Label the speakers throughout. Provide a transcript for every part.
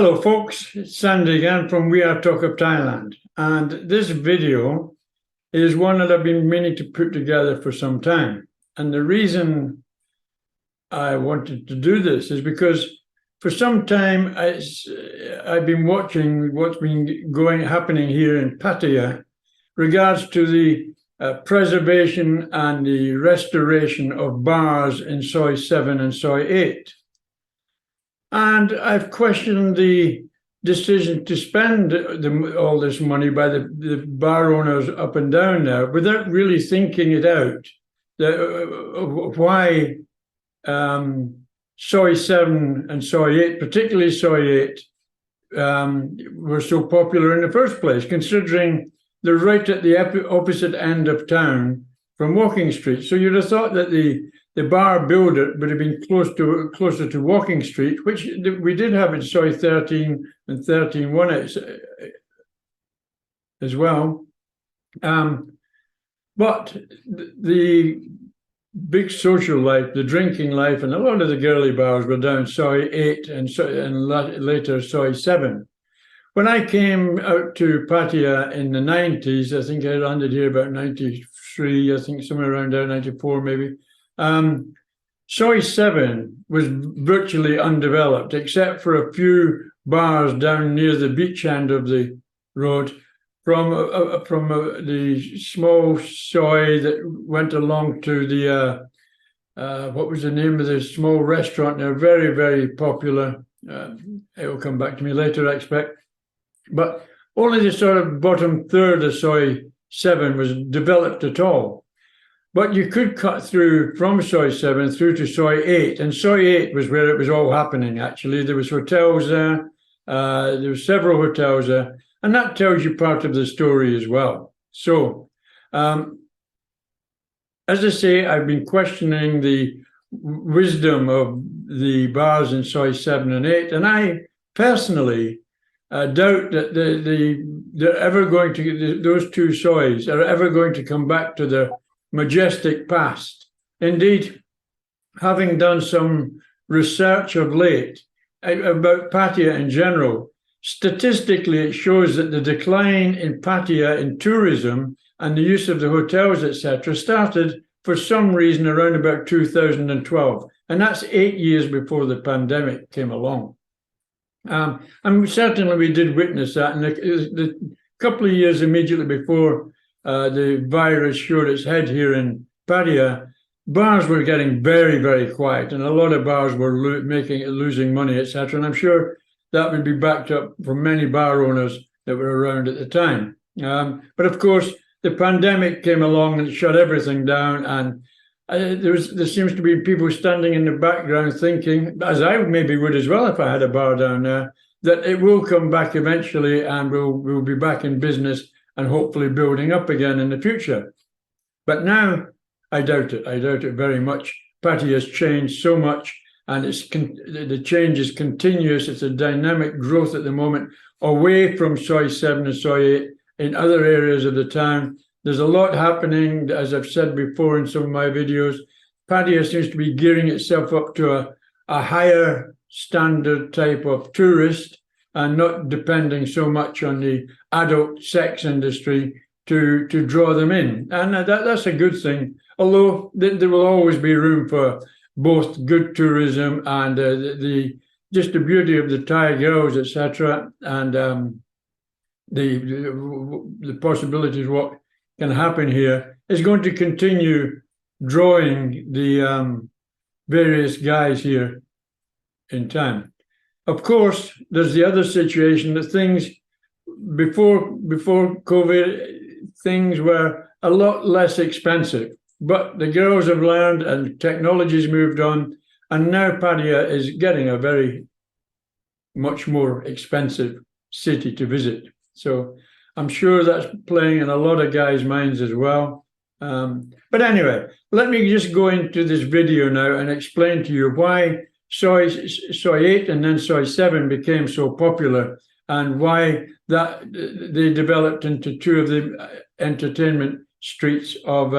Speaker 1: Hello folks, it's Sandy again from We Are Talk of Thailand, and this video is one that I've been meaning to put together for some time. And the reason I wanted to do this is because for some time I've been watching what's been happening here in Pattaya regards to the preservation and the restoration of bars in Soi 7 and Soi 8. And I've questioned the decision to spend all this money by the bar owners up and down there without really thinking it out. Why Soi 7 and Soi 8, particularly Soi 8, were so popular in the first place, considering they're right at the opposite end of town from Walking Street. So you'd have thought that the bar builder would have been closer to Walking Street, which we did have in Soi 13 and 13-1 as well. But the big social life, the drinking life, and a lot of the girly bars were down Soi 8 and later Soi 7. When I came out to Pattaya in the 90s, I think I landed here about 93, I think somewhere around there, 94 maybe. Soi 7 was virtually undeveloped, except for a few bars down near the beach end of the road from the small Soi that went along to the, what was the name of the small restaurant? They're very, very popular. It will come back to me later, I expect. But only the sort of bottom third of Soi 7 was developed at all. But you could cut through from Soi 7 through to Soi 8. And Soi 8 was where it was all happening, actually. There was hotels there. There were several hotels there. And that tells you part of the story as well. So, as I say, I've been questioning the wisdom of the bars in Soi 7 and 8. And I personally doubt that they're ever going to, those two Sois are ever going to come back to their majestic past. Indeed, having done some research of late about Pattaya in general, statistically it shows that the decline in Pattaya in tourism and the use of the hotels, etc., started for some reason around about 2012. And that's 8 years before the pandemic came along. And certainly we did witness that. And the couple of years immediately before the virus showed its head here in Pattaya, bars were getting very, very quiet, and a lot of bars were losing money, etc. And I'm sure that would be backed up from many bar owners that were around at the time. But of course, the pandemic came along and shut everything down, and there seems to be people standing in the background thinking, as I maybe would as well if I had a bar down there, that it will come back eventually and we'll be back in business and hopefully building up again in the future. But now, I doubt it. I doubt it very much. Pattaya has changed so much, and the change is continuous. It's a dynamic growth at the moment, away from Soi 7 and Soi 8 in other areas of the town. There's a lot happening, as I've said before in some of my videos. Pattaya seems to be gearing itself up to a higher standard type of tourist, and not depending so much on the adult sex industry to draw them in. And that's a good thing, although there will always be room for both good tourism and just the beauty of the Thai girls, etc., and the possibilities what can happen here is going to continue drawing the various guys here in town. Of course, there's the other situation that things before COVID, things were a lot less expensive, but the girls have learned and technology's moved on, and now Pattaya is getting a very much more expensive city to visit. So I'm sure that's playing in a lot of guys' minds as well. But anyway, let me just go into this video now and explain to you why Soi 8 and then Soi 7 became so popular, and why that they developed into two of the entertainment streets of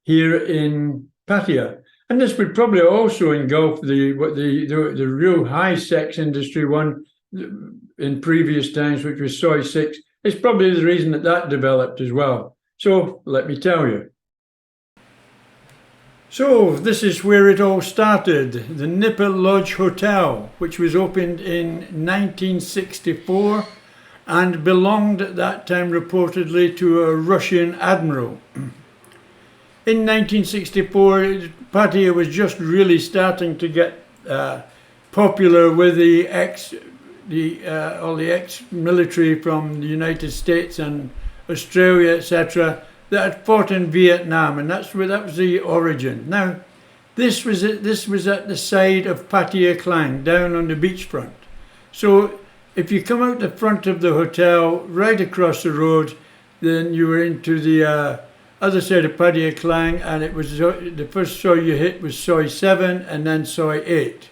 Speaker 1: here in Pattaya. And this would probably also engulf the real high sex industry one in previous times, which was soy 6. It's probably the reason that that developed as well. So let me tell you. So this is where it all started, the Nipper Lodge Hotel, which was opened in 1964 and belonged at that time reportedly to a Russian admiral. In 1964, Pattaya was just really starting to get popular with all the ex-military from the United States and Australia, etc., that had fought in Vietnam, and that was the origin. Now, this was at the side of Pattaya Klang, down on the beachfront. So, if you come out the front of the hotel, right across the road, then you were into the other side of Pattaya Klang, and it was the first soy you hit was soy 7 and then soy 8.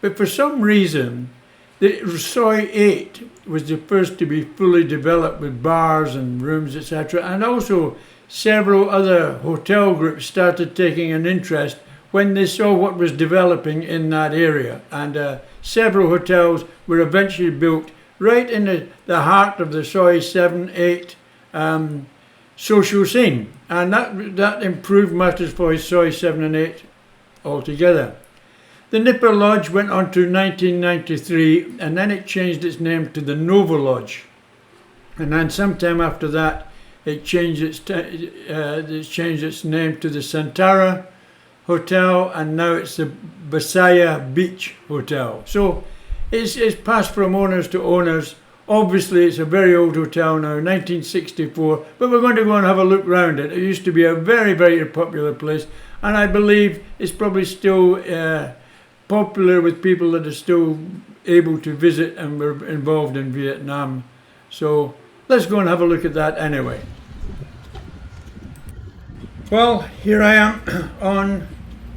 Speaker 1: But for some reason, the soy 8 was the first to be fully developed with bars and rooms, etc. And also several other hotel groups started taking an interest when they saw what was developing in that area. And several hotels were eventually built right in the heart of the soy 7, 8 social scene. And that improved matters for soy 7 and 8 altogether. The Nipper Lodge went on to 1993, and then it changed its name to the Nova Lodge. And then sometime after that, it changed its name to the Santara Hotel, and now it's the Pattaya Beach Hotel. So it's passed from owners to owners. Obviously, it's a very old hotel now, 1964, but we're going to go and have a look round it. It used to be a very, very popular place, and I believe it's probably still popular with people that are still able to visit and were involved in Vietnam. So let's go and have a look at that anyway. Well, here I am on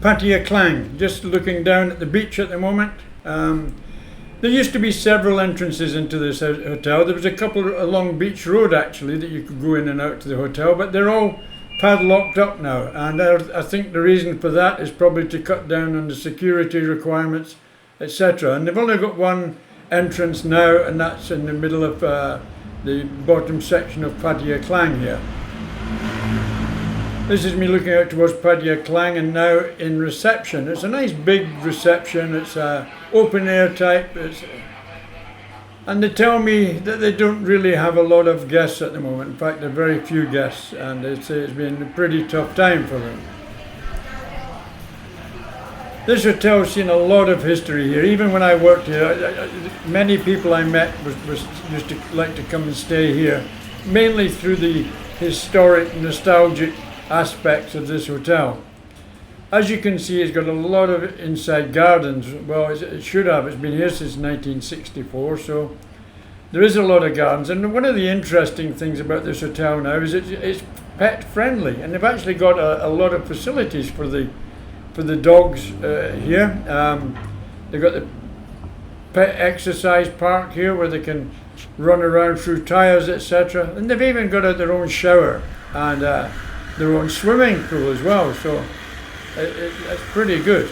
Speaker 1: Pattaya Klang, just looking down at the beach at the moment. There used to be several entrances into this hotel. There was a couple along Beach Road actually that you could go in and out to the hotel, but they're all padlocked up now, and I think the reason for that is probably to cut down on the security requirements, etc. And they've only got one entrance now, and that's in the middle of the bottom section of Pattaya Klang here. This is me looking out towards Pattaya Klang, and now in reception. It's a nice big reception. It's open air type. And they tell me that they don't really have a lot of guests at the moment. In fact, there are very few guests, and they say it's been a pretty tough time for them. This hotel's seen a lot of history here. Even when I worked here, many people I met used to like to come and stay here, mainly through the historic, nostalgic aspects of this hotel. As you can see, it's got a lot of inside gardens. Well, it should have. It's been here since 1964, so there is a lot of gardens. And one of the interesting things about this hotel now is it's pet friendly, and they've actually got a lot of facilities for the dogs here. They've got the pet exercise park here where they can run around through tires, etc. And they've even got their own shower and their own swimming pool as well. So it's pretty good.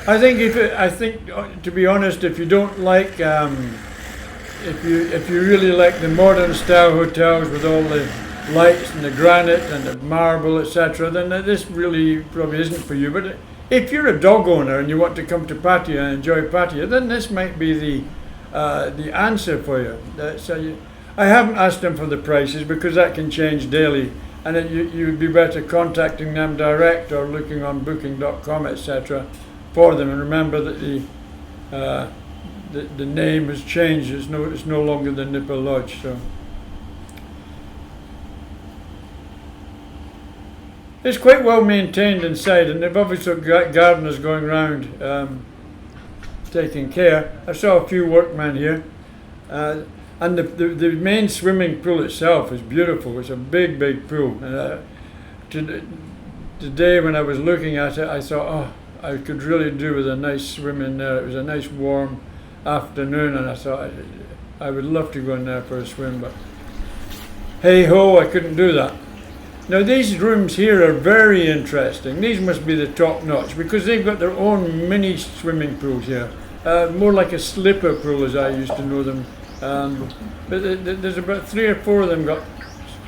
Speaker 1: I think to be honest, if you don't like, if you really like the modern style hotels with all the lights and the granite and the marble, etc., then this really probably isn't for you. But if you're a dog owner and you want to come to Pattaya and enjoy Pattaya, then this might be the answer for you. I haven't asked them for the prices because that can change daily, and you would be better contacting them direct or looking on booking.com, etc. for them. And remember that the name has changed. It's no longer the Nipper Lodge. So it's quite well maintained inside, and they've obviously got gardeners going around taking care. I saw a few workmen here, and the main swimming pool itself is beautiful. It's a big pool. And today when I was looking at it, I thought, oh, I could really do with a nice swim in there. It was a nice warm afternoon, and I thought I would love to go in there for a swim, but hey ho, I couldn't do that. Now these rooms here are very interesting. These must be the top notch because they've got their own mini swimming pools here. More like a slipper pool as I used to know them. But there's about 3 or 4 of them got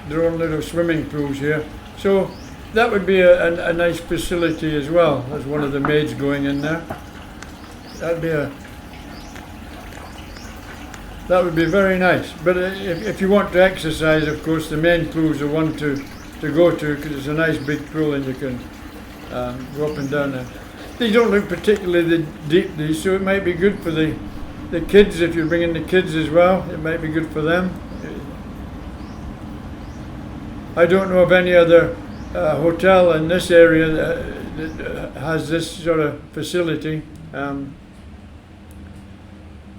Speaker 1: their own little swimming pools here. So that would be a nice facility as well. There's one of the maids going in there. That would be very nice. But if you want to exercise, of course, the main pool is the one to go to because it's a nice big pool and you can go up and down there. These don't look particularly deep, these, so it might be good for the kids. If you're bringing the kids as well, it might be good for them. I don't know of any other hotel in this area that has this sort of facility.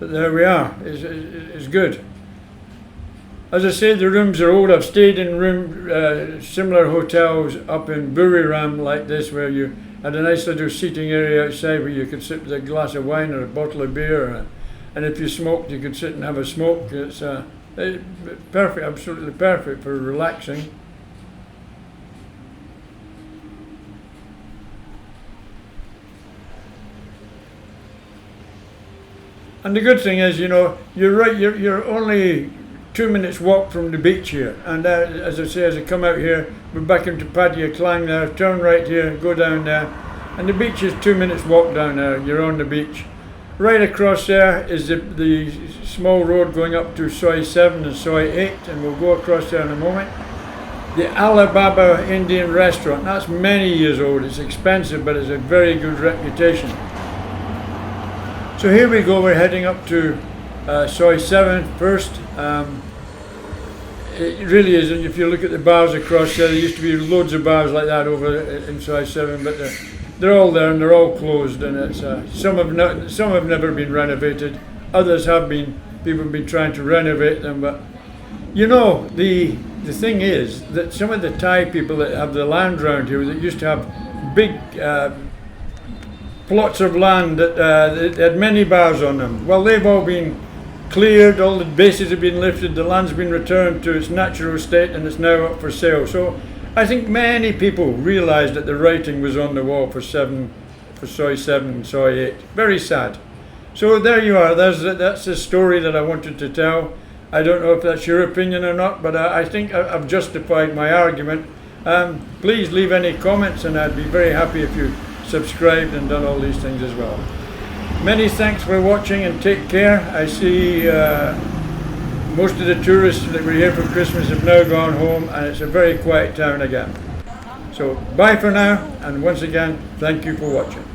Speaker 1: But there we are. It's good. As I say, the rooms are old. I've stayed in similar hotels up in Buriram like this, where you had a nice little seating area outside where you could sit with a glass of wine or a bottle of beer, and if you smoked, you could sit and have a smoke. It's perfect, absolutely perfect for relaxing. And the good thing is, you know, you're right. You're only 2 minutes walk from the beach here. And as I say, as I come out here, we're back into Pattaya Klang there. Turn right here, go down there, and the beach is 2 minutes walk down there. You're on the beach. Right across there is the small road going up to Soi 7 and Soi 8, and we'll go across there in a moment. The Alibaba Indian restaurant. That's many years old. It's expensive, but it's a very good reputation. So here we go, we're heading up to Soi 7 first. It really is, and if you look at the bars across there used to be loads of bars like that over in Soi 7, but they're all there and they're all closed, and it's some have never been renovated, others have been. People have been trying to renovate them, but you know, the thing is that some of the Thai people that have the land around here that used to have big plots of land that had many bars on them. Well, they've all been cleared, all the bases have been lifted, the land's been returned to its natural state and it's now up for sale. So I think many people realised that the writing was on the wall for Soi 7 and Soi 8. Very sad. So there you are, that's the story that I wanted to tell. I don't know if that's your opinion or not, but I think I've justified my argument. Please leave any comments and I'd be very happy if you subscribed and done all these things as well. Many thanks for watching and take care. I see most of the tourists that were here for Christmas have now gone home and it's a very quiet town again. So bye for now, and once again, thank you for watching.